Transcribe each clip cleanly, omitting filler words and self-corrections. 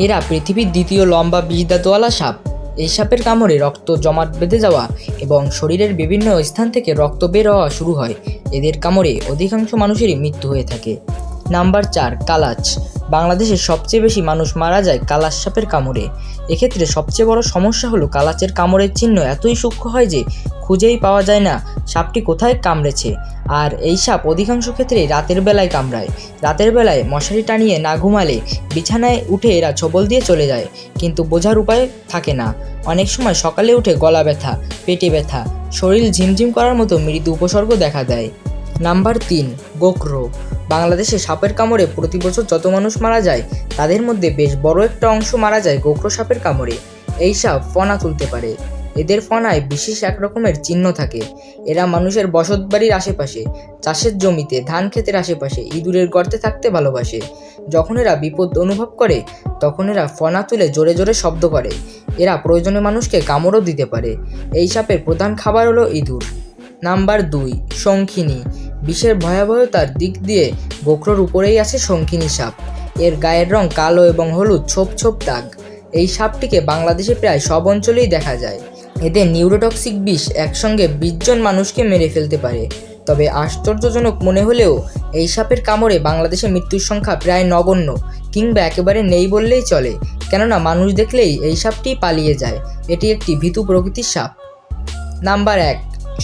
এরা পৃথিবীর দ্বিতীয় লম্বা বিষদাঁতওয়ালা সাপ। এই সাপের কামড়ে রক্ত জমাট বেঁধে যাওয়া এবং শরীরের বিভিন্ন স্থান থেকে রক্ত বের হওয়া শুরু হয়। এদের কামড়ে অধিকাংশ মানুষেরই মৃত্যু হয়ে থাকে। নাম্বার 4, কালাচ। বাংলাদেশে সবচেয়ে বেশি মানুষ মারা যায় কালাচ সাপের কামড়ে। এক্ষেত্রে সবচেয়ে বড় সমস্যা হলো কালাচের কামড়ের চিহ্ন এতই সূক্ষ্ম হয় যে খুঁজেই পাওয়া যায় না সাপটি কোথায় কামড়েছে। আর এই সাপ অধিকাংশ ক্ষেত্রেই রাতের বেলায় কামড়ায়। রাতের বেলায় মশারি টানিয়ে না ঘুমালে বিছানায় উঠে এরা ছোবল দিয়ে চলে যায়, কিন্তু বোঝার উপায় থাকে না। অনেক সময় সকালে উঠে গলা ব্যথা, পেটে ব্যথা, শরীর ঝিমঝিম করার মতো মৃদু উপসর্গ দেখা দেয়। নাম্বার 3, গোখরো। বাংলাদেশে সাপের কামড়ে প্রতি বছর যত মানুষ মারা যায় তাদের মধ্যে বেশ বড় একটা অংশ মারা যায় গোখরো সাপের কামড়ে। এই সাপ ফনা তুলতে পারে। এদের ফনায় বিশেষ এক রকমের চিহ্ন থাকে। এরা মানুষের বসতবাড়ির আশেপাশে, চাষের জমিতে, ধান ক্ষেতের আশেপাশে, ইঁদুরের গর্তে থাকতে ভালোবাসে। যখন এরা বিপদ অনুভব করে তখন এরা ফনা তুলে জোরে জোরে শব্দ করে। এরা প্রয়োজনে মানুষকে কামড়ও দিতে পারে। এই সাপের প্রধান খাবার হলো ইঁদুর। নাম্বার 2, শঙ্খিনী। বিষের ভয়াবহতার দিক দিয়ে গোখরোর উপরেই আছে শঙ্খিনী সাপ। এর গায়ের রং কালো এবং হলুদ ছোপ ছোপ দাগ। এই সাপটিকে বাংলাদেশে প্রায় সব অঞ্চলেই দেখা যায়। এদের নিউরোটক্সিক বিষ একসঙ্গে 20 জন মানুষকে মেরে ফেলতে পারে। তবে আশ্চর্যজনক মনে হলেও এই সাপের কামড়ে বাংলাদেশে মৃত্যুর সংখ্যা প্রায় নগণ্য কিংবা একেবারে নেই বললেই চলে, কেননা মানুষ দেখলেই এই সাপটি পালিয়ে যায়। এটি একটি ভীতু প্রকৃতির সাপ। নাম্বার 1,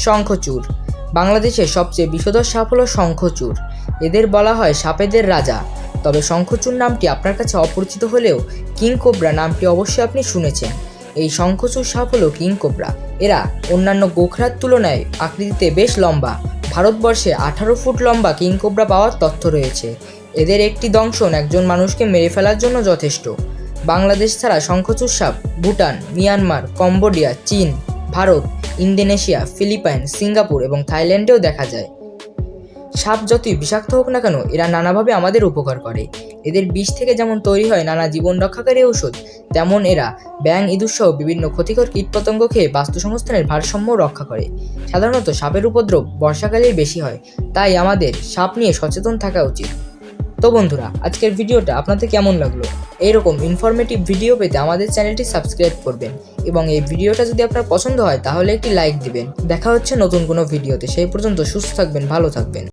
শঙ্খচূড়। বাংলাদেশের সবচেয়ে বিষধর সাপ হলো শঙ্খচূড়। এদের বলা হয় সাপেদের রাজা। তবে শঙ্খচূড় নামটি আপনার কাছে অপরিচিত হলেও কিং কোবরা নামটি অবশ্যই আপনি শুনেছেন। এই শঙ্খচূড় সাপ হলো কিং কোবরা। এরা অন্যান্য গোখরার তুলনায় আকৃতিতে বেশ লম্বা। ভারতবর্ষে 18 ফুট লম্বা কিং কোবরা পাওয়ার তথ্য রয়েছে। এদের একটি দংশন একজন মানুষকে মেরে ফেলার জন্য যথেষ্ট। বাংলাদেশ ছাড়া শঙ্খচূড় সাপ ভুটান, মিয়ানমার, কম্বোডিয়া, চীন, ভারত, ইন্দোনেশিয়া, ফিলিপাইন, সিঙ্গাপুর এবং থাইল্যান্ডেও দেখা যায়। সাপ যতই বিষাক্ত হোক না কেন এরা নানাভাবে আমাদের উপকার করে। এদের বিষ থেকে যেমন তৈরি হয় নানা জীবন রক্ষাকারী ঔষধ, তেমন এরা ব্যাঙ, ইঁদুর সহ বিভিন্ন ক্ষতিকর কীটপতঙ্গ খেয়ে বাস্তু সংস্থানের ভারসাম্য রক্ষা করে। সাধারণত সাপের উপদ্রব বর্ষাকালেই বেশি হয়, তাই আমাদের সাপ নিয়ে সচেতন থাকা উচিত। তো বন্ধুরা, আজকের ভিডিওটা আপনাদের কেমন লাগলো? এইরকম ইনফরমেটিভ ভিডিও পেতে আমাদের চ্যানেলটি সাবস্ক্রাইব করবেন এবং এই ভিডিওটা যদি আপনার পছন্দ হয় তাহলে একটি লাইক দিবেন। দেখা হচ্ছে নতুন কোনো ভিডিওতে। সেই পর্যন্ত সুস্থ থাকবেন, ভালো থাকবেন।